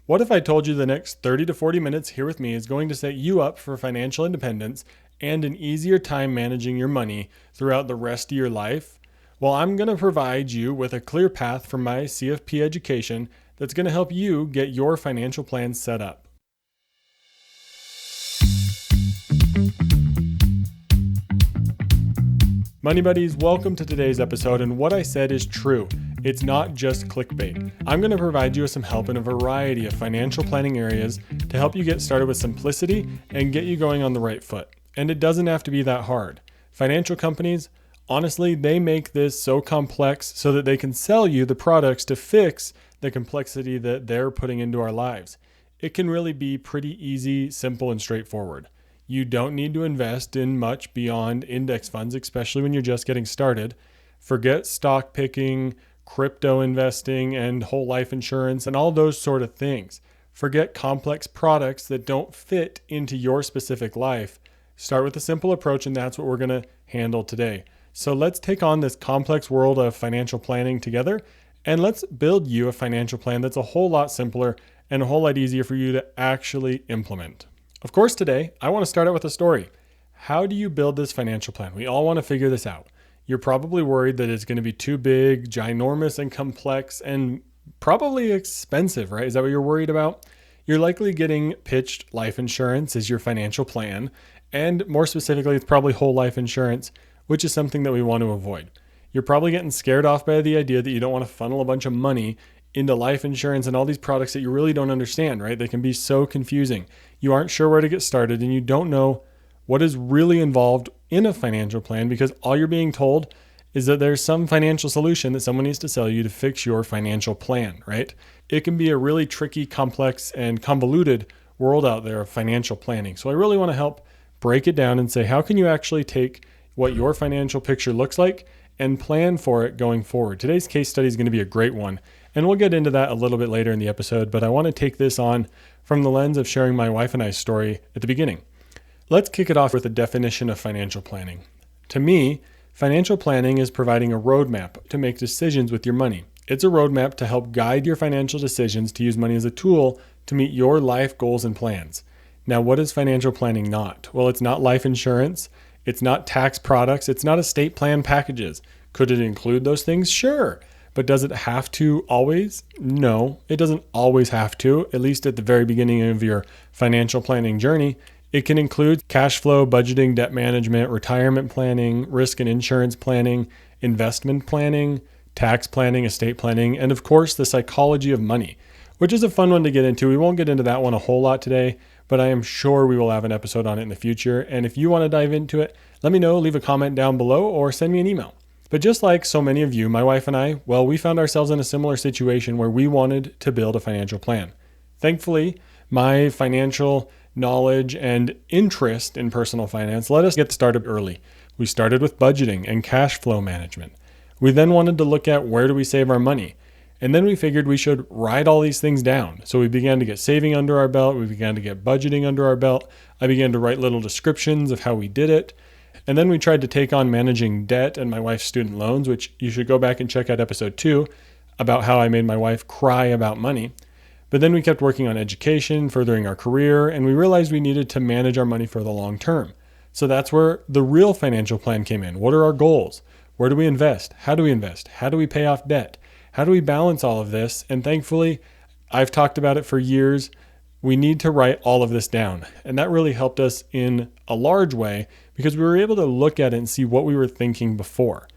What if I told you the next 30 to 40 minutes here with me is going to set you up for financial independence and an easier time managing your money throughout the rest of your life? Well, I'm going to provide you with a clear path from my CFP education that's going to help you get your financial plan set up. Money Buddies, welcome to today's episode, and what I said is true. It's not just clickbait. I'm going to provide you with some help in a variety of financial planning areas to help you get started with simplicity and get you going on the right foot. And it doesn't have to be that hard. Financial companies, honestly, they make this so complex so that they can sell you the products to fix the complexity that they're putting into our lives. It can really be pretty easy, simple, and straightforward. You don't need to invest in much beyond index funds, especially when you're just getting started. Forget stock picking, crypto investing, and whole life insurance, and all those sort of things. Forget complex products that don't fit into your specific life. Start with a simple approach, and that's what we're going to handle today. So let's take on this complex world of financial planning together, and let's build you a financial plan that's a whole lot simpler and a whole lot easier for you to actually implement. Of course, today, I want to start out with a story. How do you build this financial plan? We all want to figure this out. You're probably worried that it's going to be too big, ginormous, and complex, and probably expensive, right? Is that what you're worried about? You're likely getting pitched life insurance as your financial plan, and more specifically, it's probably whole life insurance, which is something that we want to avoid. You're probably getting scared off by the idea that you don't want to funnel a bunch of money into life insurance and all these products that you really don't understand, right? They can be so confusing. You aren't sure where to get started, and you don't know what is really involved in a financial plan because all you're being told is that there's some financial solution that someone needs to sell you to fix your financial plan, right? It can be a really tricky, complex, and convoluted world out there of financial planning. So I really want to help break it down and say, how can you actually take what your financial picture looks like and plan for it going forward? Today's case study is going to be a great one, and we'll get into that a little bit later in the episode, but I want to take this on from the lens of sharing my wife and I's story at the beginning. Let's kick it off with a definition of financial planning. To me, financial planning is providing a roadmap to make decisions with your money. It's a roadmap to help guide your financial decisions to use money as a tool to meet your life goals and plans. Now, what is financial planning not? Well, it's not life insurance. It's not tax products. It's not estate plan packages. Could it include those things? Sure. But does it have to always? No, it doesn't always have to, at least at the very beginning of your financial planning journey. It can include cash flow, budgeting, debt management, retirement planning, risk and insurance planning, investment planning, tax planning, estate planning, and of course, the psychology of money, which is a fun one to get into. We won't get into that one a whole lot today, but I am sure we will have an episode on it in the future. And if you want to dive into it, let me know, leave a comment down below or send me an email. But just like so many of you, my wife and I, well, we found ourselves in a similar situation where we wanted to build a financial plan. Thankfully, my financial knowledge and interest in personal finance let us get started early. We started with budgeting and cash flow management. We then wanted to look at where do we save our money. And then we figured we should write all these things down. So we began to get saving under our belt. We began to get budgeting under our belt. I began to write little descriptions of how we did it. And then we tried to take on managing debt and my wife's student loans, which you should go back and check out episode 2 about how I made my wife cry about money. But then we kept working on education, furthering our career, and we realized we needed to manage our money for the long term. So that's where the real financial plan came in. What are our goals? Where do we invest? How do we invest? How do we pay off debt? How do we balance all of this? And thankfully, I've talked about it for years. We need to write all of this down. And that really helped us in a large way because we were able to look at it and see what we were thinking before,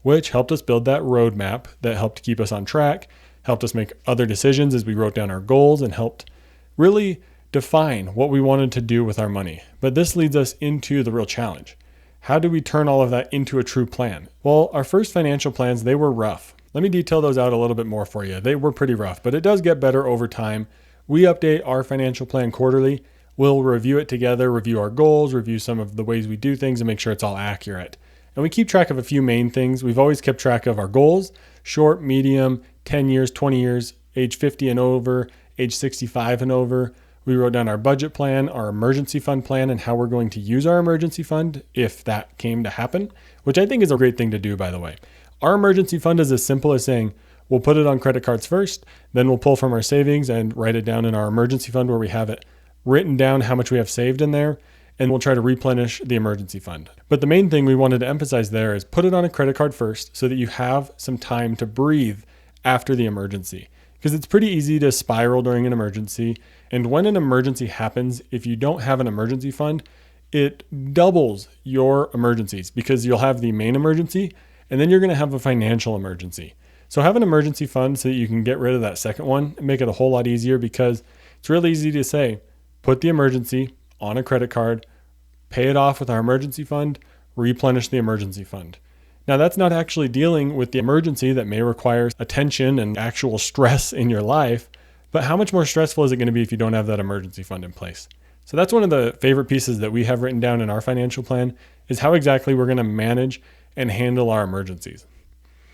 which helped us build that roadmap that helped keep us on track, helped us make other decisions as we wrote down our goals, and helped really define what we wanted to do with our money. But this leads us into the real challenge. How do we turn all of that into a true plan? Well, our first financial plans, they were rough. Let me detail those out a little bit more for you. They were pretty rough, but it does get better over time. We update our financial plan quarterly. We'll review it together, review our goals, review some of the ways we do things, and make sure it's all accurate. And we keep track of a few main things. We've always kept track of our goals, short, medium, 10 years, 20 years, age 50 and over, age 65 and over. We wrote down our budget plan, our emergency fund plan, and how we're going to use our emergency fund if that came to happen, which I think is a great thing to do, by the way. Our emergency fund is as simple as saying, We'll put it on credit cards first, then we'll pull from our savings and write it down in our emergency fund where we have it written down how much we have saved in there, and we'll try to replenish the emergency fund. But the main thing we wanted to emphasize there is put it on a credit card first so that you have some time to breathe after the emergency. Because it's pretty easy to spiral during an emergency. And when an emergency happens, if you don't have an emergency fund, it doubles your emergencies because you'll have the main emergency and then you're going to have a financial emergency. So have an emergency fund so that you can get rid of that second one and make it a whole lot easier, because it's really easy to say, put the emergency on a credit card, pay it off with our emergency fund, replenish the emergency fund. Now, that's not actually dealing with the emergency that may require attention and actual stress in your life, but how much more stressful is it going to be if you don't have that emergency fund in place? So that's one of the favorite pieces that we have written down in our financial plan, is how exactly we're going to manage and handle our emergencies.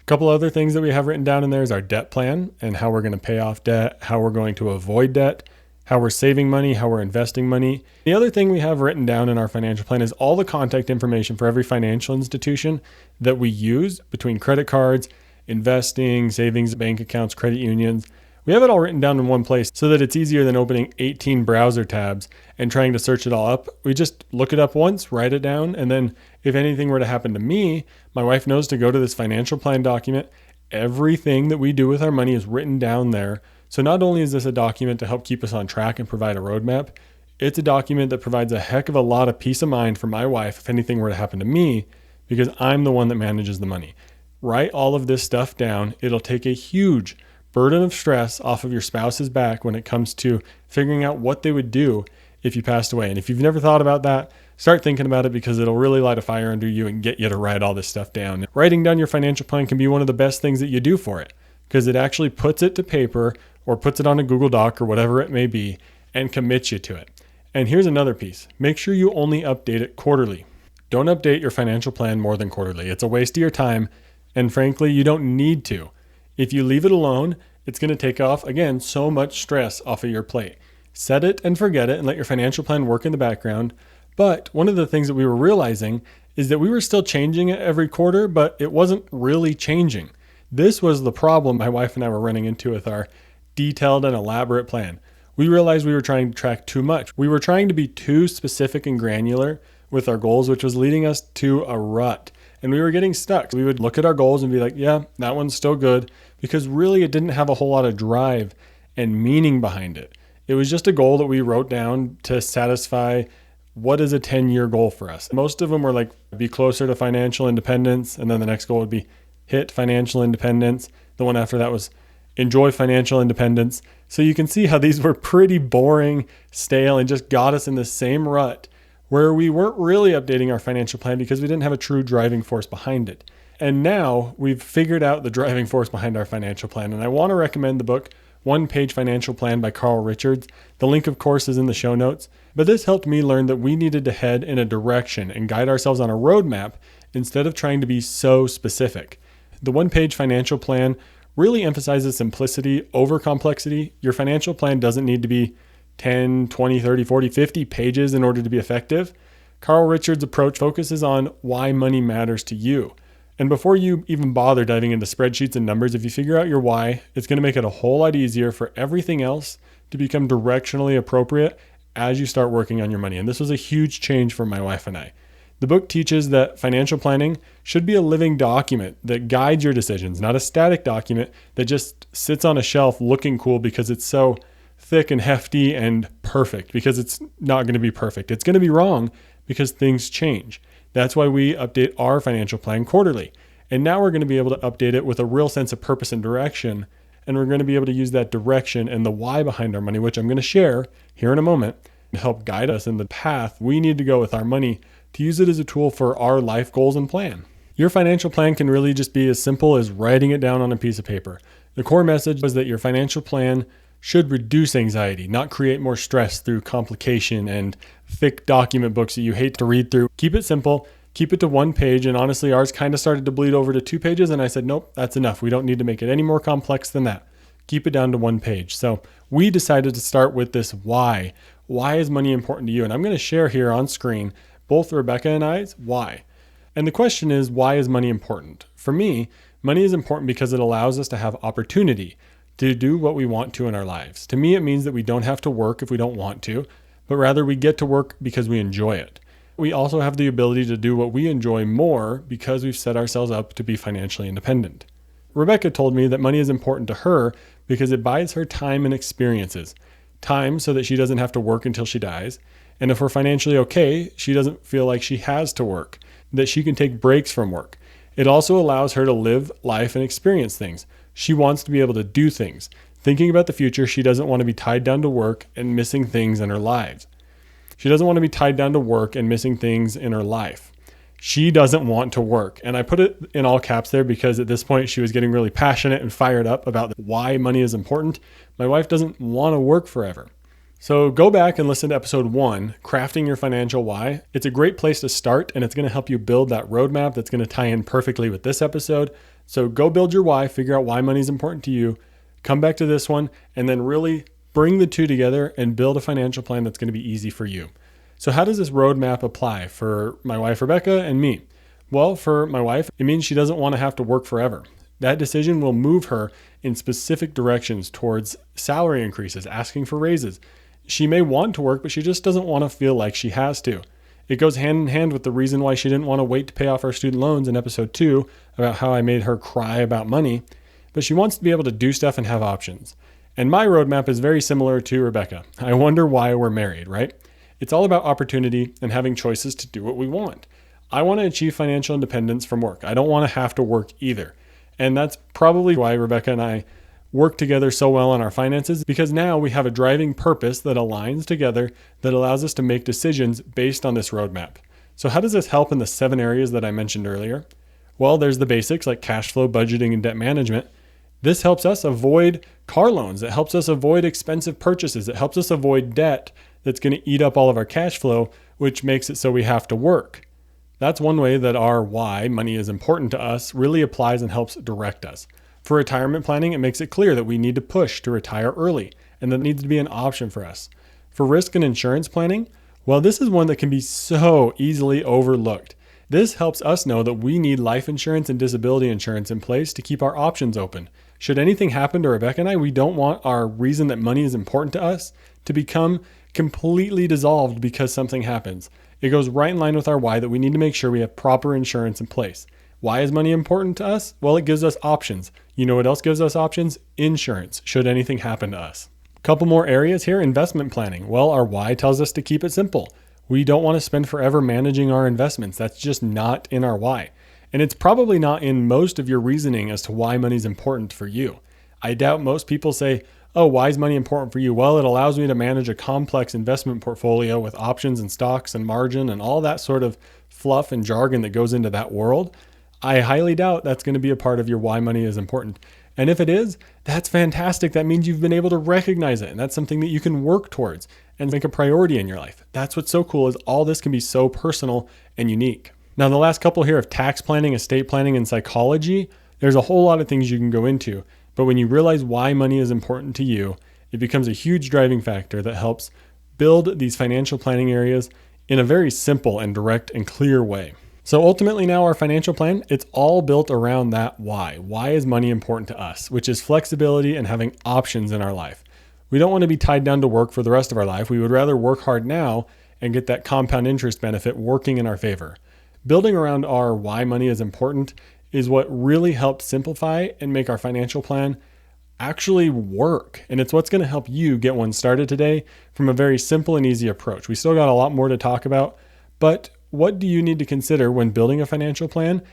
A couple other things that we have written down in there is our debt plan and how we're going to pay off debt, how we're going to avoid debt, how we're saving money, how we're investing money. The other thing we have written down in our financial plan is all the contact information for every financial institution that we use between credit cards, investing, savings, bank accounts, credit unions. We have it all written down in one place so that it's easier than opening 18 browser tabs and trying to search it all up. We just look it up once, write it down, and then if anything were to happen to me, my wife knows to go to this financial plan document. Everything that we do with our money is written down there. So not only is this a document to help keep us on track and provide a roadmap, it's a document that provides a heck of a lot of peace of mind for my wife if anything were to happen to me, because I'm the one that manages the money. Write all of this stuff down. It'll take a huge burden of stress off of your spouse's back when it comes to figuring out what they would do if you passed away. And if you've never thought about that, start thinking about it, because it'll really light a fire under you and get you to write all this stuff down. Writing down your financial plan can be one of the best things that you do for it, because it actually puts it to paper or puts it on a Google Doc or whatever it may be and commits you to it. And here's another piece. Make sure you only update it quarterly. Don't update your financial plan more than quarterly. It's a waste of your time, and frankly, you don't need to. If you leave it alone, it's going to take off, again, so much stress off of your plate. Set it and forget it and let your financial plan work in the background. But one of the things that we were realizing is that we were still changing it every quarter, but it wasn't really changing. This was the problem my wife and I were running into with our detailed and elaborate plan. We realized we were trying to track too much. We were trying to be too specific and granular with our goals, which was leading us to a rut. And we were getting stuck. We would look at our goals and be like, yeah, that one's still good, because really it didn't have a whole lot of drive and meaning behind it. It was just a goal that we wrote down to satisfy what is a 10-year goal for us. Most of them were like, be closer to financial independence. And then the next goal would be hit financial independence. The one after that was enjoy financial independence. So you can see how these were pretty boring, stale, and just got us in the same rut where we weren't really updating our financial plan because we didn't have a true driving force behind it. And now we've figured out the driving force behind our financial plan. And I want to recommend the book, One Page Financial Plan by Carl Richards. The link, of course, is in the show notes. But this helped me learn that we needed to head in a direction and guide ourselves on a roadmap instead of trying to be so specific. The One Page Financial Plan really emphasizes simplicity over complexity. Your financial plan doesn't need to be 10, 20, 30, 40, 50 pages in order to be effective. Carl Richards' approach focuses on why money matters to you. And before you even bother diving into spreadsheets and numbers, if you figure out your why, it's going to make it a whole lot easier for everything else to become directionally appropriate as you start working on your money. And this was a huge change for my wife and I. The book teaches that financial planning should be a living document that guides your decisions, not a static document that just sits on a shelf looking cool because it's so thick and hefty and perfect, because it's not going to be perfect. It's going to be wrong because things change. That's why we update our financial plan quarterly. And now we're going to be able to update it with a real sense of purpose and direction. And we're going to be able to use that direction and the why behind our money, which I'm going to share here in a moment, to help guide us in the path we need to go with our money to use it as a tool for our life goals and plan. Your financial plan can really just be as simple as writing it down on a piece of paper. The core message was that your financial plan should reduce anxiety, not create more stress through complication and thick document books that you hate to read through. Keep it simple, keep it to one page. And honestly, ours kind of started to bleed over to 2 pages. And I said, nope, that's enough. We don't need to make it any more complex than that. Keep it down to 1 page. So we decided to start with this why. Why is money important to you? And I'm going to share here on screen both Rebecca and I's why. And the question is, why is money important? For me, Money is important because it allows us to have opportunity to do what we want to in our lives. To me, it means that we don't have to work if we don't want to, but rather we get to work because we enjoy it. We also have the ability to do what we enjoy more because we've set ourselves up to be financially independent. Rebecca told me that money is important to her because it buys her time and experiences. Time so that she doesn't have to work until she dies. And if we're financially okay, she doesn't feel like she has to work, that she can take breaks from work. It also allows her to live life and experience things. She wants to be able to do things. Thinking about the future, she doesn't want to be tied down to work and missing things in her lives. She doesn't want to be tied down to work and missing things in her life. She doesn't want to work. And I put it in all caps there because at this point she was getting really passionate and fired up about why money is important. My wife doesn't want to work forever. So go back and listen to episode 1, Crafting Your Financial Why. It's a great place to start, and it's going to help you build that roadmap that's going to tie in perfectly with this episode. So go build your why, figure out why money is important to you, come back to this one, and then really bring the two together and build a financial plan that's going to be easy for you. So how does this roadmap apply for my wife, Rebecca, and me? Well, for my wife, it means she doesn't want to have to work forever. That decision will move her in specific directions towards salary increases, asking for raises. She may want to work, but she just doesn't want to feel like she has to. It goes hand in hand with the reason why she didn't want to wait to pay off our student loans in episode 2 about how I made her cry about money. But she wants to be able to do stuff and have options. And my roadmap is very similar to Rebecca. I wonder why we're married, right? It's all about opportunity and having choices to do what we want. I want to achieve financial independence from work. I don't want to have to work either. And that's probably why Rebecca and I work together so well on our finances, because now we have a driving purpose that aligns together that allows us to make decisions based on this roadmap. So how does this help in the 7 areas that I mentioned earlier? Well, there's the basics like cash flow, budgeting, and debt management. This helps us avoid car loans. It helps us avoid expensive purchases. It helps us avoid debt that's going to eat up all of our cash flow, which makes it so we have to work. That's one way that our why, money is important to us, really applies and helps direct us. For retirement planning, it makes it clear that we need to push to retire early, and that needs to be an option for us. For risk and insurance planning, well, this is one that can be so easily overlooked. This helps us know that we need life insurance and disability insurance in place to keep our options open. Should anything happen to Rebecca and I, we don't want our reason that money is important to us to become completely dissolved because something happens. It goes right in line with our why that we need to make sure we have proper insurance in place. Why is money important to us? Well, it gives us options. You know what else gives us options? Insurance, should anything happen to us. Couple more areas here, investment planning. Well, our why tells us to keep it simple. We don't want to spend forever managing our investments. That's just not in our why. And it's probably not in most of your reasoning as to why money is important for you. I doubt most people say, oh, why is money important for you? Well, it allows me to manage a complex investment portfolio with options and stocks and margin and all that sort of fluff and jargon that goes into that world. I highly doubt that's going to be a part of your why money is important. And if it is, that's fantastic. That means you've been able to recognize it. And that's something that you can work towards and make a priority in your life. That's what's so cool is all this can be so personal and unique. Now, the last couple here of tax planning, estate planning, and psychology, there's a whole lot of things you can go into. But when you realize why money is important to you, it becomes a huge driving factor that helps build these financial planning areas in a very simple and direct and clear way. So ultimately now our financial plan, it's all built around that why. Why is money important to us? Which is flexibility and having options in our life. We don't want to be tied down to work for the rest of our life. We would rather work hard now and get that compound interest benefit working in our favor. Building around our why money is important is what really helps simplify and make our financial plan actually work. And it's what's going to help you get one started today from a very simple and easy approach. We still got a lot more to talk about, but what do you need to consider when building a financial plan?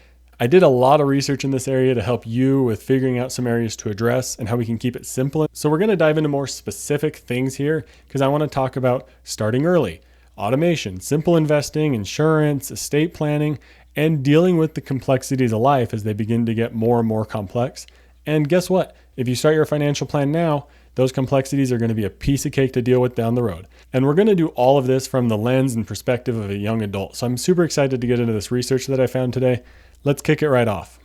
I did a lot of research in this area to help you with figuring out some areas to address and how we can keep it simple. So we're going to dive into more specific things here because I want to talk about starting early, automation, simple investing, insurance, estate planning, and dealing with the complexities of life as they begin to get more and more complex. And guess what? If you start your financial plan now, those complexities are going to be a piece of cake to deal with down the road. And we're going to do all of this from the lens and perspective of a young adult. So I'm super excited to get into this research that I found today. Let's kick it right off.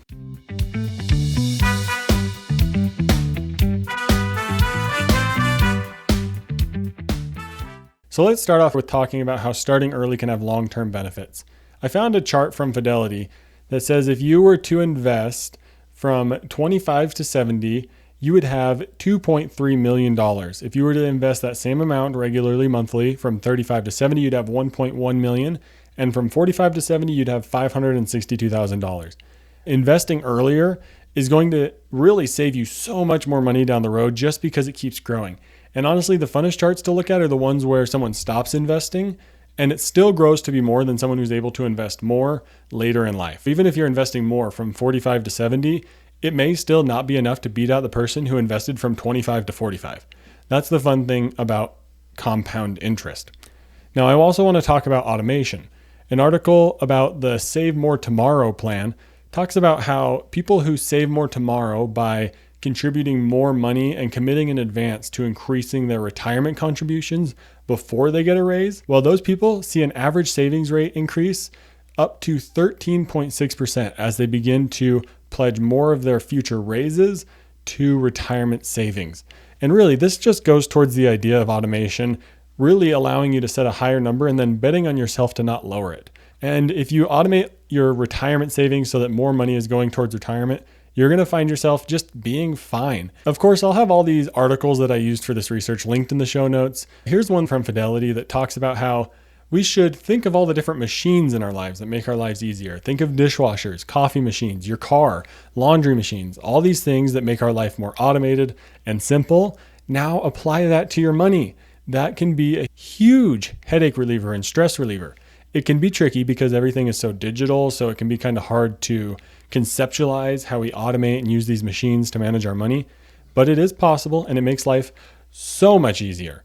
So let's start off with talking about how starting early can have long-term benefits. I found a chart from Fidelity that says if you were to invest from 25 to 70, you would have $2.3 million. If you were to invest that same amount regularly monthly from 35 to 70, you'd have 1.1 million. And from 45 to 70, you'd have $562,000. Investing earlier is going to really save you so much more money down the road just because it keeps growing. And honestly, the funnest charts to look at are the ones where someone stops investing and it still grows to be more than someone who's able to invest more later in life. Even if you're investing more from 45 to 70, it may still not be enough to beat out the person who invested from 25 to 45. That's the fun thing about compound interest. Now, I also want to talk about automation. An article about the Save More Tomorrow plan talks about how people who save more tomorrow by contributing more money and committing in advance to increasing their retirement contributions before they get a raise, well, those people see an average savings rate increase up to 13.6% as they begin to pledge more of their future raises to retirement savings. And really, this just goes towards the idea of automation, really allowing you to set a higher number and then betting on yourself to not lower it. And if you automate your retirement savings so that more money is going towards retirement, you're going to find yourself just being fine. Of course, I'll have all these articles that I used for this research linked in the show notes. Here's one from Fidelity that talks about how we should think of all the different machines in our lives that make our lives easier. Think of dishwashers, coffee machines, your car, laundry machines, all these things that make our life more automated and simple. Now apply that to your money. That can be a huge headache reliever and stress reliever. It can be tricky because everything is so digital, so it can be kind of hard to conceptualize how we automate and use these machines to manage our money, but it is possible and it makes life so much easier.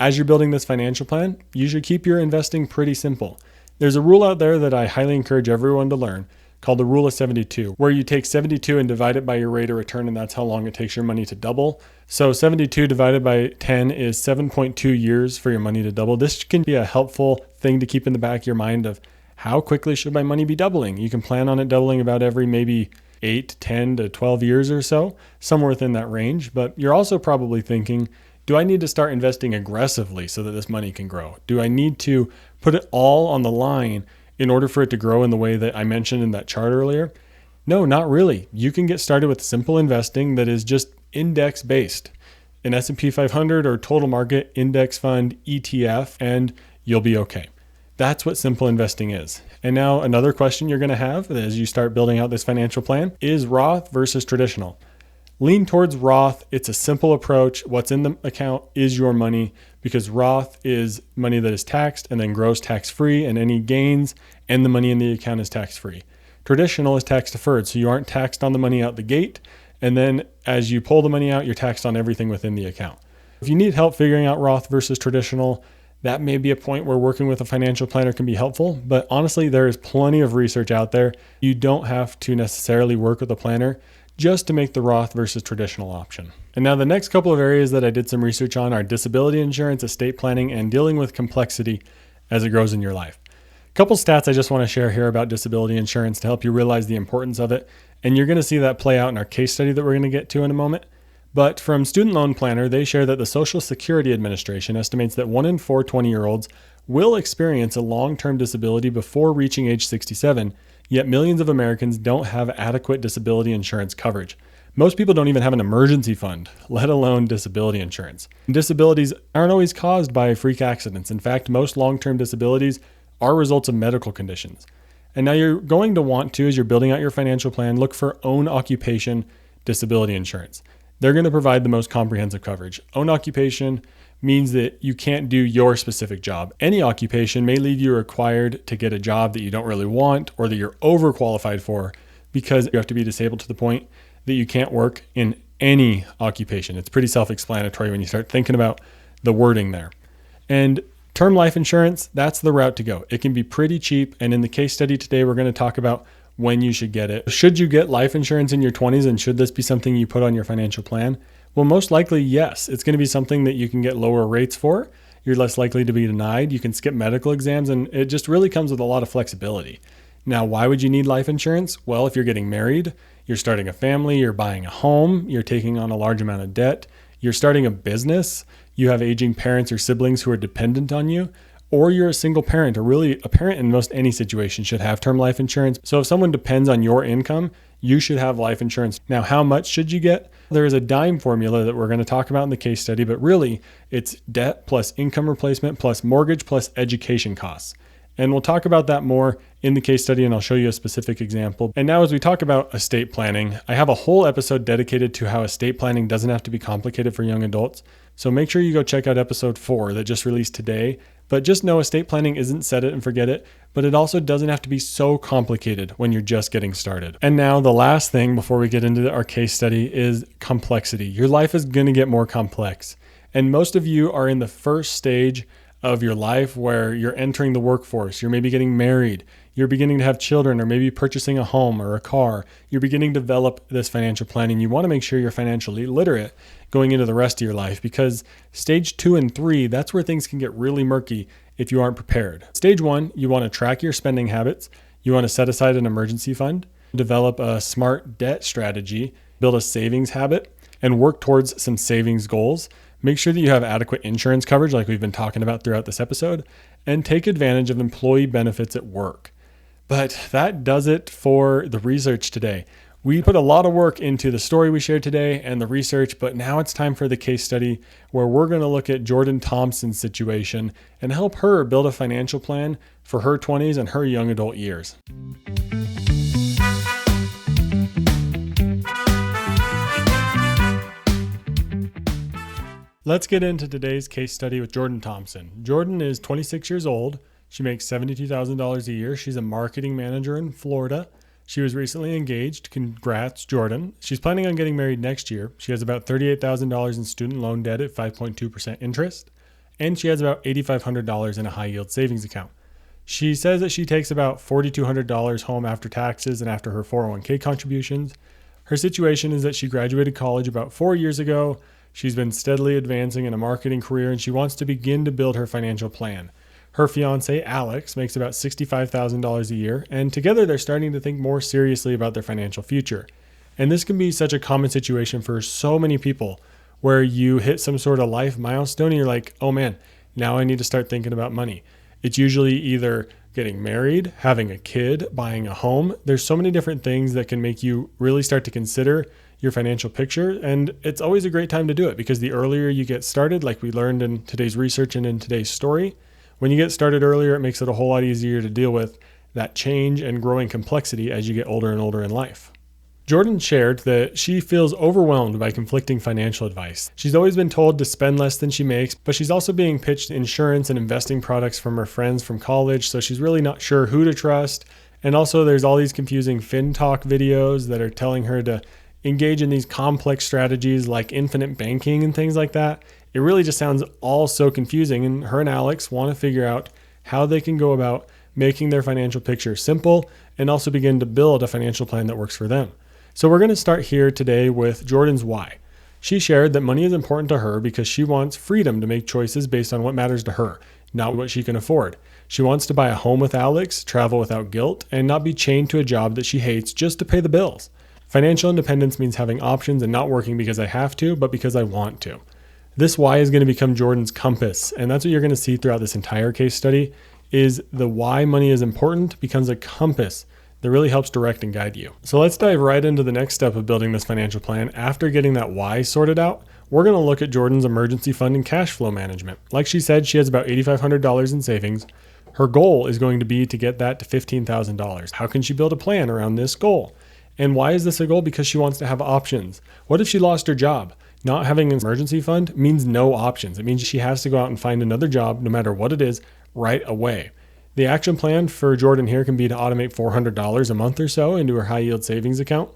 As you're building this financial plan, you should keep your investing pretty simple. There's a rule out there that I highly encourage everyone to learn called the rule of 72, where you take 72 and divide it by your rate of return, and that's how long it takes your money to double. So 72 divided by 10 is 7.2 years for your money to double. This can be a helpful thing to keep in the back of your mind of how quickly should my money be doubling? You can plan on it doubling about every maybe 8, 10 to 12 years or so, somewhere within that range. But you're also probably thinking, do I need to start investing aggressively so that this money can grow? Do I need to put it all on the line in order for it to grow in the way that I mentioned in that chart earlier? No, not really. You can get started with simple investing that is just index based, an S&P 500 or total market index fund ETF, and you'll be okay. That's what simple investing is. And now another question you're going to have as you start building out this financial plan is Roth versus traditional. Lean towards Roth. It's a simple approach. What's in the account is your money, because Roth is money that is taxed and then grows tax-free, and any gains and the money in the account is tax-free. Traditional is tax-deferred, so you aren't taxed on the money out the gate, and then as you pull the money out, you're taxed on everything within the account. If you need help figuring out Roth versus traditional, that may be a point where working with a financial planner can be helpful, but honestly, there is plenty of research out there. You don't have to necessarily work with a planner just to make the Roth versus traditional option. And now the next couple of areas that I did some research on are disability insurance, estate planning, and dealing with complexity as it grows in your life. A couple stats I just want to share here about disability insurance to help you realize the importance of it. And you're going to see that play out in our case study that we're going to get to in a moment. But from Student Loan Planner, they share that the Social Security Administration estimates that 1 in 4 20-year-olds will experience a long-term disability before reaching age 67, yet millions of Americans don't have adequate disability insurance coverage. Most people don't even have an emergency fund, let alone disability insurance. And disabilities aren't always caused by freak accidents. In fact, most long-term disabilities are results of medical conditions. And now you're going to want to, as you're building out your financial plan, look for own occupation disability insurance. They're going to provide the most comprehensive coverage. Own occupation means that you can't do your specific job. Any occupation may leave you required to get a job that you don't really want or that you're overqualified for, because you have to be disabled to the point that you can't work in any occupation. It's pretty self-explanatory when you start thinking about the wording there. And term life insurance, that's the route to go. It can be pretty cheap. And in the case study today, we're going to talk about when you should get it. Should you get life insurance in your 20s, and should this be something you put on your financial plan? Well, most likely, yes. It's going to be something that you can get lower rates for. You're less likely to be denied. You can skip medical exams, and it just really comes with a lot of flexibility. Now, why would you need life insurance? Well, if you're getting married, you're starting a family, you're buying a home, you're taking on a large amount of debt, you're starting a business, you have aging parents or siblings who are dependent on you, or you're a single parent, or really a parent in most any situation should have term life insurance. So if someone depends on your income, you should have life insurance. Now, how much should you get? There is a dime formula that we're going to talk about in the case study, but really it's debt plus income replacement plus mortgage plus education costs. And we'll talk about that more in the case study, and I'll show you a specific example. And now as we talk about estate planning, I have a whole episode dedicated to how estate planning doesn't have to be complicated for young adults. So make sure you go check out episode 4 that just released today. But just know estate planning isn't set it and forget it, but it also doesn't have to be so complicated when you're just getting started. And now the last thing before we get into our case study is complexity. Your life is going to get more complex. And most of you are in the first stage of your life where you're entering the workforce. You're maybe getting married. You're beginning to have children, or maybe purchasing a home or a car. You're beginning to develop this financial planning. You want to make sure you're financially literate going into the rest of your life, because stage 2 and 3, that's where things can get really murky if you aren't prepared. Stage 1, you want to track your spending habits. You want to set aside an emergency fund, develop a smart debt strategy, build a savings habit, and work towards some savings goals. Make sure that you have adequate insurance coverage like we've been talking about throughout this episode, and take advantage of employee benefits at work. But that does it for the research today. We put a lot of work into the story we shared today and the research, but now it's time for the case study where we're going to look at Jordan Thompson's situation and help her build a financial plan for her 20s and her young adult years. Let's get into today's case study with Jordan Thompson. Jordan is 26 years old. She makes $72,000 a year. She's a marketing manager in Florida. She was recently engaged. Congrats, Jordan. She's planning on getting married next year. She has about $38,000 in student loan debt at 5.2% interest, and she has about $8,500 in a high-yield savings account. She says that she takes about $4,200 home after taxes and after her 401k contributions. Her situation is that she graduated college about 4 years ago. She's been steadily advancing in a marketing career, and she wants to begin to build her financial plan. Her fiance, Alex, makes about $65,000 a year, and together they're starting to think more seriously about their financial future. And this can be such a common situation for so many people, where you hit some sort of life milestone and you're like, oh man, now I need to start thinking about money. It's usually either getting married, having a kid, buying a home. There's so many different things that can make you really start to consider your financial picture. And it's always a great time to do it, because the earlier you get started, like we learned in today's research and in today's story, when you get started earlier, it makes it a whole lot easier to deal with that change and growing complexity as you get older and older in life. Jordan shared that she feels overwhelmed by conflicting financial advice. She's always been told to spend less than she makes, but she's also being pitched insurance and investing products from her friends from college, so she's really not sure who to trust. And also there's all these confusing FinTalk videos that are telling her to engage in these complex strategies like infinite banking and things like that. It really just sounds all so confusing, and her and Alex want to figure out how they can go about making their financial picture simple and also begin to build a financial plan that works for them. So we're going to start here today with Jordan's why. She shared that money is important to her because she wants freedom to make choices based on what matters to her, not what she can afford. She wants to buy a home with Alex, travel without guilt, and not be chained to a job that she hates just to pay the bills. Financial independence means having options and not working because I have to, but because I want to. This why is going to become Jordan's compass, and that's what you're going to see throughout this entire case study, is the why money is important becomes a compass that really helps direct and guide you. So let's dive right into the next step of building this financial plan. After getting that why sorted out, we're going to look at Jordan's emergency fund and cash flow management. Like she said, she has about $8,500 in savings. Her goal is going to be to get that to $15,000. How can she build a plan around this goal? And why is this a goal? Because she wants to have options. What if she lost her job? Not having an emergency fund means no options. It means she has to go out and find another job, no matter what it is, right away. The action plan for Jordan here can be to automate $400 a month or so into her high yield savings account.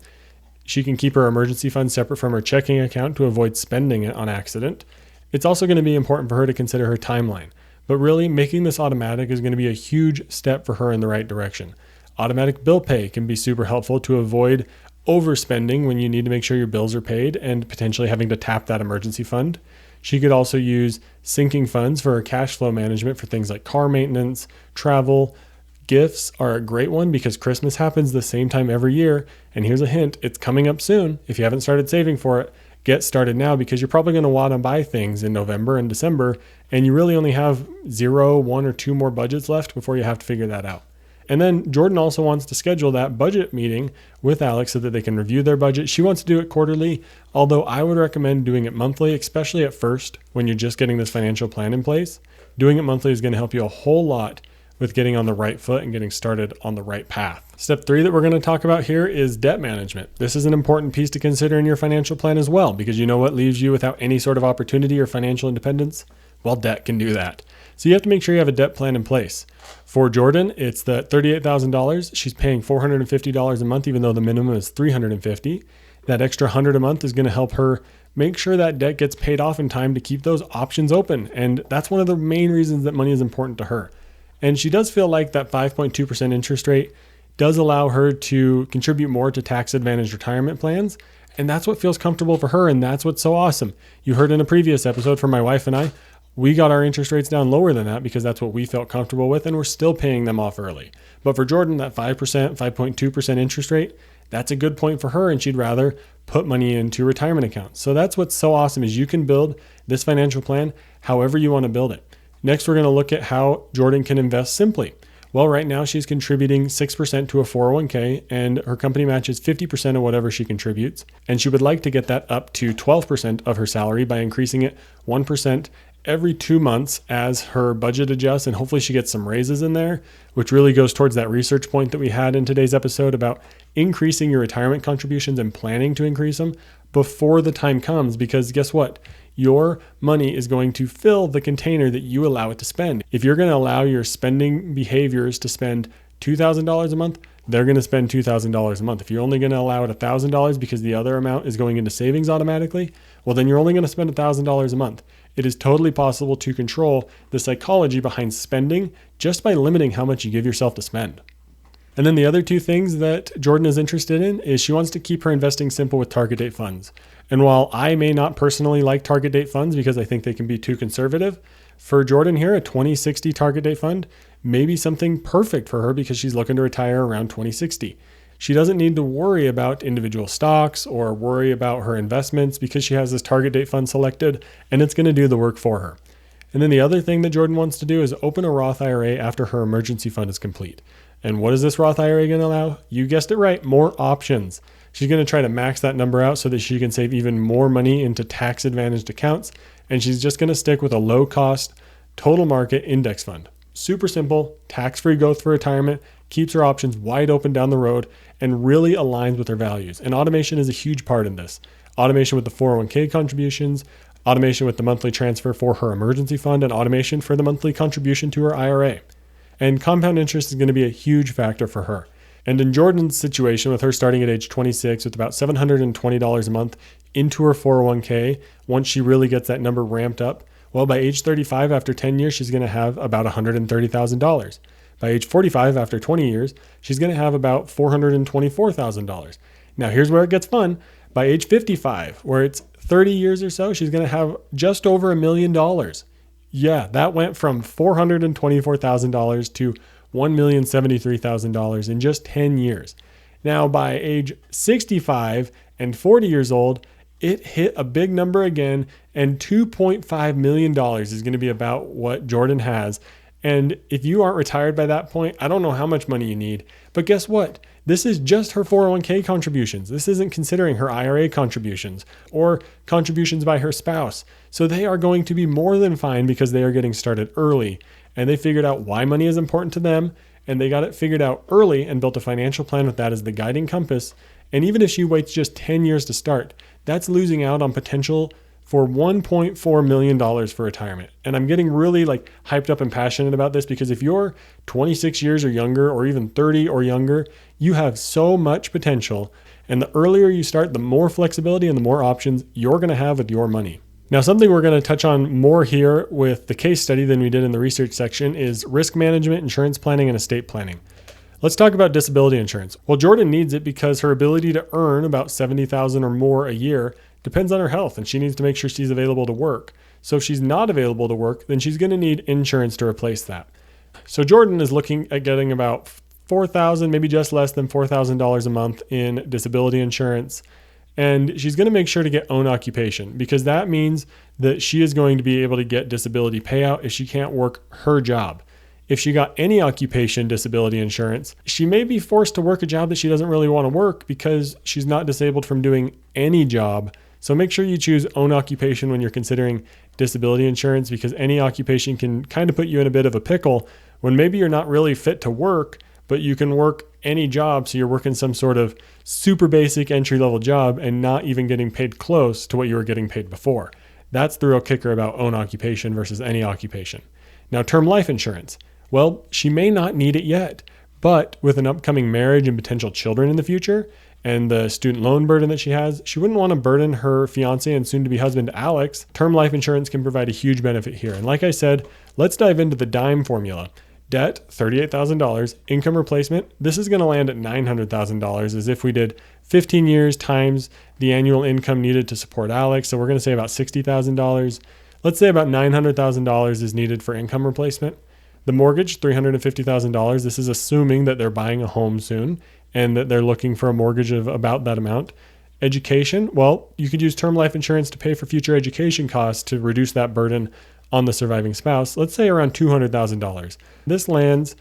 She can keep her emergency fund separate from her checking account to avoid spending it on accident. It's also going to be important for her to consider her timeline. But really, making this automatic is going to be a huge step for her in the right direction. Automatic bill pay can be super helpful to avoid overspending when you need to make sure your bills are paid and potentially having to tap that emergency fund. She could also use sinking funds for her cash flow management for things like car maintenance, travel. Gifts are a great one because Christmas happens the same time every year. And here's a hint, it's coming up soon. If you haven't started saving for it, get started now, because you're probably going to want to buy things in November and December, and you really only have 0, 1, or 2 more budgets left before you have to figure that out. And then Jordan also wants to schedule that budget meeting with Alex so that they can review their budget. She wants to do it quarterly, although I would recommend doing it monthly, especially at first when you're just getting this financial plan in place. Doing it monthly is going to help you a whole lot with getting on the right foot and getting started on the right path. Step 3 that we're going to talk about here is debt management. This is an important piece to consider in your financial plan as well, because you know what leaves you without any sort of opportunity or financial independence? Well, debt can do that. So you have to make sure you have a debt plan in place. For Jordan, it's the $38,000. She's paying $450 a month, even though the minimum is $350. That extra $100 a month is going to help her make sure that debt gets paid off in time to keep those options open. And that's one of the main reasons that money is important to her. And she does feel like that 5.2% interest rate does allow her to contribute more to tax-advantaged retirement plans. And that's what feels comfortable for her. And that's what's so awesome. You heard in a previous episode from my wife and I, we got our interest rates down lower than that because that's what we felt comfortable with. And we're still paying them off early. But for Jordan, that 5%, 5.2% interest rate, that's a good point for her. And she'd rather put money into retirement accounts. So that's what's so awesome is you can build this financial plan however you want to build it. Next, we're going to look at how Jordan can invest simply. Well, right now she's contributing 6% to a 401k and her company matches 50% of whatever she contributes. And she would like to get that up to 12% of her salary by increasing it 1% every 2 months as her budget adjusts. And hopefully she gets some raises in there, which really goes towards that research point that we had in today's episode about increasing your retirement contributions and planning to increase them before the time comes. Because guess what? Your money is going to fill the container that you allow it to spend. If you're going to allow your spending behaviors to spend $2,000 a month, they're going to spend $2,000 a month. If you're only going to allow it $1,000 because the other amount is going into savings automatically, well, then you're only going to spend $1,000 a month. It is totally possible to control the psychology behind spending just by limiting how much you give yourself to spend. And then the other 2 things that Jordan is interested in is she wants to keep her investing simple with target date funds. And while I may not personally like target date funds because I think they can be too conservative, for Jordan here, a 2060 target date fund may be something perfect for her because she's looking to retire around 2060. She doesn't need to worry about individual stocks or worry about her investments because she has this target date fund selected and it's going to do the work for her. And then the other thing that Jordan wants to do is open a Roth IRA after her emergency fund is complete. And what is this Roth IRA going to allow? You guessed it right, more options. She's going to try to max that number out so that she can save even more money into tax-advantaged accounts. And she's just going to stick with a low-cost total market index fund. Super simple, tax-free growth for retirement, keeps her options wide open down the road, and really aligns with her values. And automation is a huge part in this. Automation with the 401k contributions, automation with the monthly transfer for her emergency fund, and automation for the monthly contribution to her IRA. And compound interest is going to be a huge factor for her. And in Jordan's situation, with her starting at age 26 with about $720 a month into her 401k, once she really gets that number ramped up, well, by age 35, after 10 years, she's going to have about $130,000. By age 45, after 20 years, she's going to have about $424,000. Now, here's where it gets fun. By age 55, where it's 30 years or so, she's going to have just over $1 million. Yeah, that went from $424,000 to $1,073,000 in just 10 years. Now, by age 65 and 40 years old, it hit a big number again, and $2.5 million is going to be about what Jordan has. And if you aren't retired by that point, I don't know how much money you need. But guess what? This is just her 401k contributions. This isn't considering her IRA contributions or contributions by her spouse. So they are going to be more than fine because they are getting started early. And they figured out why money is important to them. And they got it figured out early and built a financial plan with that as the guiding compass. And even if she waits just 10 years to start, that's losing out on potential for $1.4 million for retirement. And I'm getting really hyped up and passionate about this because if you're 26 years or younger, or even 30 or younger, you have so much potential. And the earlier you start, the more flexibility and the more options you're going to have with your money. Now, something we're going to touch on more here with the case study than we did in the research section is risk management, insurance planning, and estate planning. Let's talk about disability insurance. Well, Jordan needs it because her ability to earn about $70,000 or more a year depends on her health, and she needs to make sure she's available to work. So if she's not available to work, then she's going to need insurance to replace that. So Jordan is looking at getting about $4,000, maybe just less than $4,000 a month in disability insurance. And she's going to make sure to get own occupation because that means that she is going to be able to get disability payout if she can't work her job. if she got any occupation disability insurance, she may be forced to work a job that she doesn't really want to work because she's not disabled from doing any job. So make sure you choose own occupation when you're considering disability insurance, because any occupation can kind of put you in a bit of a pickle when maybe you're not really fit to work, but you can work any job. So you're working some sort of super basic entry-level job and not even getting paid close to what you were getting paid before. That's the real kicker about own occupation versus any occupation. Now, term life insurance. Well, she may not need it yet, but with an upcoming marriage and potential children in the future, and the student loan burden that she has, she wouldn't want to burden her fiance and soon-to-be husband, Alex. Term life insurance can provide a huge benefit here. And like I said, let's dive into the DIME formula. Debt, $38,000. Income replacement, this is going to land at $900,000, as if we did 15 years times the annual income needed to support Alex. So we're going to say about $60,000. Let's say about $900,000 is needed for income replacement. The mortgage, $350,000. This is assuming that they're buying a home soon and that they're looking for a mortgage of about that amount. Education, well, you could use term life insurance to pay for future education costs to reduce that burden on the surviving spouse. Let's say around $200,000. This lands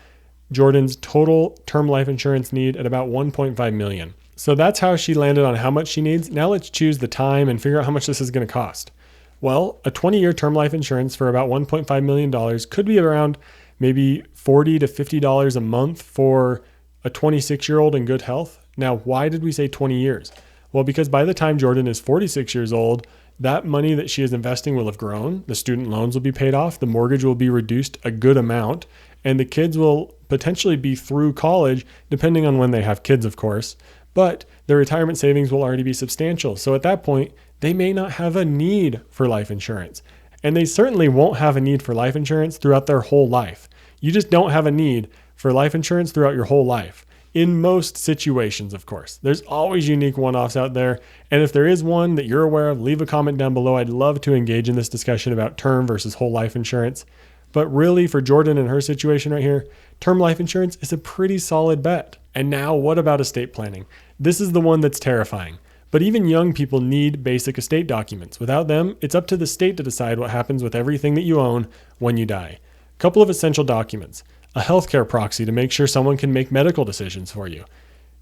Jordan's total term life insurance need at about $1.5 million. So that's how she landed on how much she needs. Now let's choose the time and figure out how much this is going to cost. Well, a 20-year term life insurance for about $1.5 million could be around maybe $40 to $50 a month for a 26-year-old in good health. Now, why did we say 20 years? Well, because by the time Jordan is 46 years old, that money that she is investing will have grown. The student loans will be paid off. The mortgage will be reduced a good amount. And the kids will potentially be through college, depending on when they have kids, of course. But their retirement savings will already be substantial. So at that point, they may not have a need for life insurance. And they certainly won't have a need for life insurance throughout their whole life. You just don't have a need for life insurance throughout your whole life. In most situations, of course. There's always unique one-offs out there. And if there is one that you're aware of, leave a comment down below. I'd love to engage in this discussion about term versus whole life insurance. But really, for Jordan and her situation right here, term life insurance is a pretty solid bet. And now, what about estate planning? This is the one that's terrifying. But even young people need basic estate documents. Without them, it's up to the state to decide what happens with everything that you own when you die. A couple of essential documents. A healthcare proxy to make sure someone can make medical decisions for you.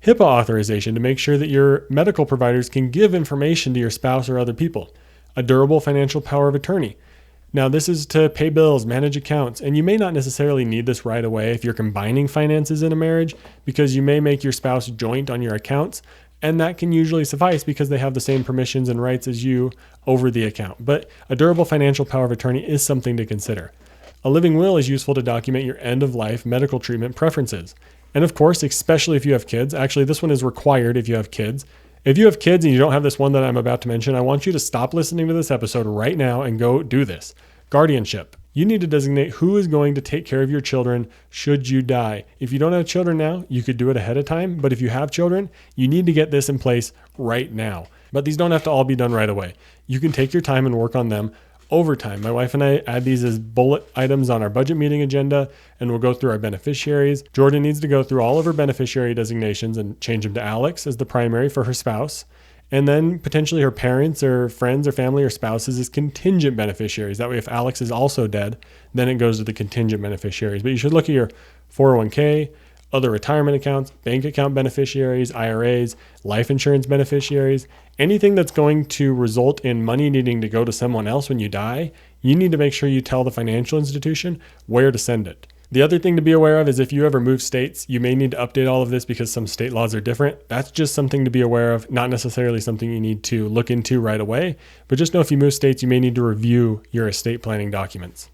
HIPAA authorization to make sure that your medical providers can give information to your spouse or other people. A durable financial power of attorney. Now, this is to pay bills, manage accounts, and you may not necessarily need this right away if you're combining finances in a marriage, because you may make your spouse joint on your accounts, and that can usually suffice because they have the same permissions and rights as you over the account. But a durable financial power of attorney is something to consider. A living will is useful to document your end-of-life medical treatment preferences. And of course, especially if you have kids, actually this one is required if you have kids. If you have kids and you don't have this one that I'm about to mention, I want you to stop listening to this episode right now and go do this. Guardianship. You need to designate who is going to take care of your children should you die. If you don't have children now, you could do it ahead of time. But if you have children, you need to get this in place right now. But these don't have to all be done right away. You can take your time and work on them over time. My wife and I add these as bullet items on our budget meeting agenda, and we'll go through our beneficiaries. Jordan needs to go through all of her beneficiary designations and change them to Alex as the primary for her spouse. And then potentially her parents or friends or family or spouses as contingent beneficiaries. That way, if Alex is also dead, then it goes to the contingent beneficiaries. But you should look at your 401k, other retirement accounts, bank account beneficiaries, IRAs, life insurance beneficiaries, anything that's going to result in money needing to go to someone else when you die. You need to make sure you tell the financial institution where to send it. The other thing to be aware of is if you ever move states, you may need to update all of this because some state laws are different. That's just something to be aware of, not necessarily something you need to look into right away, but just know if you move states, you may need to review your estate planning documents.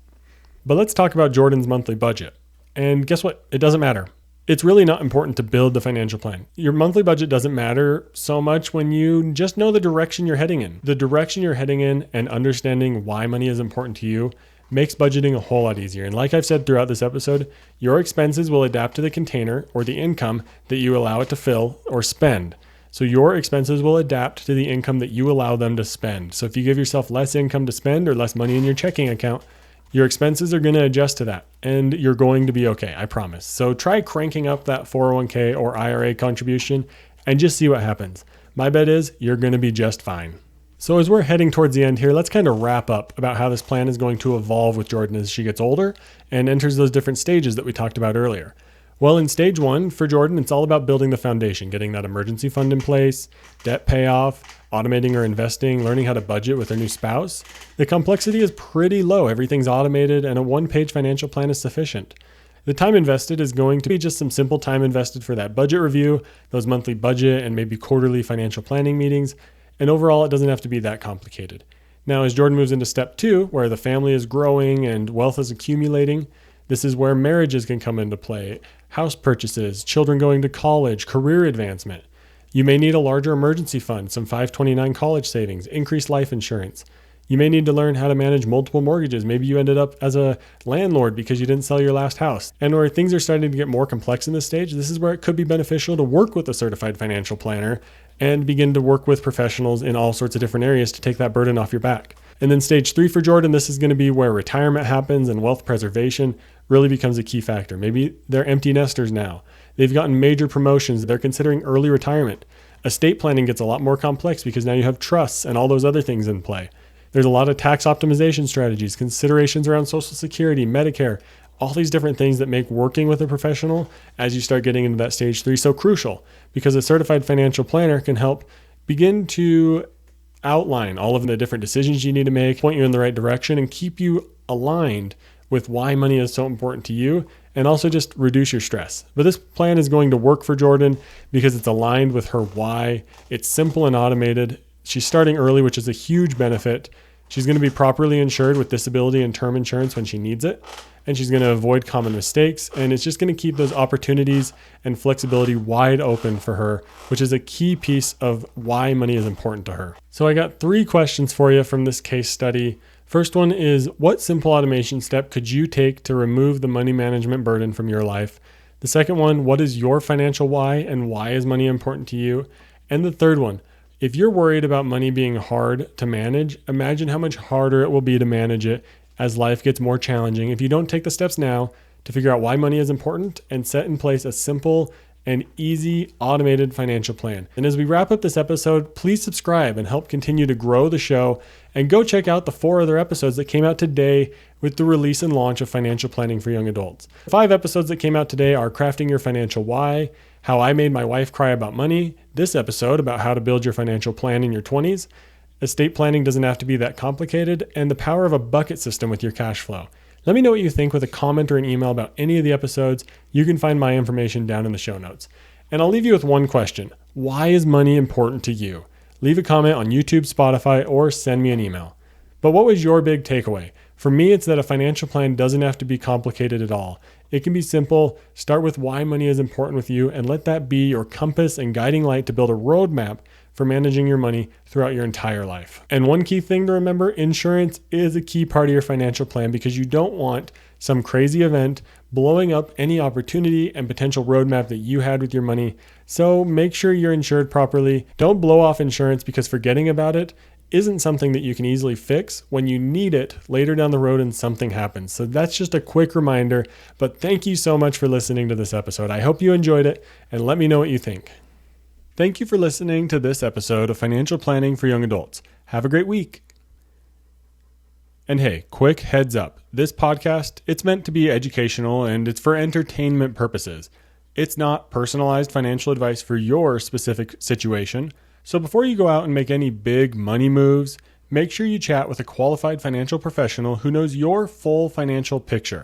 But let's talk about Jordan's monthly budget. And guess what? It doesn't matter. It's really not important to build the financial plan. Your monthly budget doesn't matter so much when you just know the direction you're heading in. The direction you're heading in and understanding why money is important to you makes budgeting a whole lot easier. And like I've said throughout this episode, your expenses will adapt to the container or the income that you allow it to fill or spend. So your expenses will adapt to the income that you allow them to spend. So if you give yourself less income to spend or less money in your checking account, your expenses are going to adjust to that and you're going to be okay, I promise. So try cranking up that 401k or IRA contribution and just see what happens. My bet is you're going to be just fine. So as we're heading towards the end here, let's kind of wrap up about how this plan is going to evolve with Jordan as she gets older and enters those different stages that we talked about earlier. Well, in stage 1 for Jordan, it's all about building the foundation, getting that emergency fund in place, debt payoff, automating or investing, learning how to budget with her new spouse. The complexity is pretty low. Everything's automated and a one-page financial plan is sufficient. The time invested is going to be just some simple time invested for that budget review, those monthly budget and maybe quarterly financial planning meetings. And overall, it doesn't have to be that complicated. Now, as Jordan moves into step 2, where the family is growing and wealth is accumulating, this is where marriages can come into play, house purchases, children going to college, career advancement. You may need a larger emergency fund, some 529 college savings, increased life insurance. You may need to learn how to manage multiple mortgages. Maybe you ended up as a landlord because you didn't sell your last house. And where things are starting to get more complex in this stage, this is where it could be beneficial to work with a certified financial planner and begin to work with professionals in all sorts of different areas to take that burden off your back. And then stage 3 for Jordan, this is going to be where retirement happens and wealth preservation really becomes a key factor. Maybe they're empty nesters now. They've gotten major promotions. They're considering early retirement. Estate planning gets a lot more complex because now you have trusts and all those other things in play. There's a lot of tax optimization strategies, considerations around Social Security, Medicare, all these different things that make working with a professional as you start getting into that stage 3 so crucial, because a certified financial planner can help begin to outline all of the different decisions you need to make, point you in the right direction, and keep you aligned with why money is so important to you, and also just reduce your stress. But this plan is going to work for Jordan because it's aligned with her why. It's simple and automated. She's starting early, which is a huge benefit. She's going to be properly insured with disability and term insurance when she needs it. And she's going to avoid common mistakes. And it's just going to keep those opportunities and flexibility wide open for her, which is a key piece of why money is important to her. So I got 3 questions for you from this case study. First one is, what simple automation step could you take to remove the money management burden from your life? The second one, what is your financial why and why is money important to you? And the third one, if you're worried about money being hard to manage, imagine how much harder it will be to manage it as life gets more challenging if you don't take the steps now to figure out why money is important and set in place a simple and easy automated financial plan. And as we wrap up this episode, please subscribe and help continue to grow the show, and go check out the 4 other episodes that came out today with the release and launch of Financial Planning for Young Adults. 5 episodes that came out today are Crafting Your Financial Why, How I Made My Wife Cry About Money, this episode about how to build your financial plan in your 20s, estate planning doesn't have to be that complicated, and the power of a bucket system with your cash flow. Let me know what you think with a comment or an email about any of the episodes. You can find my information down in the show notes. And I'll leave you with one question. Why is money important to you? Leave a comment on YouTube, Spotify, or send me an email. But what was your big takeaway? For me, it's that a financial plan doesn't have to be complicated at all. It can be simple. Start with why money is important with you and let that be your compass and guiding light to build a roadmap for managing your money throughout your entire life. And one key thing to remember, insurance is a key part of your financial plan because you don't want some crazy event blowing up any opportunity and potential roadmap that you had with your money. So make sure you're insured properly. Don't blow off insurance because forgetting about it isn't something that you can easily fix when you need it later down the road and something happens. So that's just a quick reminder, but thank you so much for listening to this episode. I hope you enjoyed it, and let me know what you think. Thank you for listening to this episode of Financial Planning for Young Adults. Have a great week. And hey, quick heads up. This podcast, it's meant to be educational and it's for entertainment purposes. It's not personalized financial advice for your specific situation. So before you go out and make any big money moves, make sure you chat with a qualified financial professional who knows your full financial picture.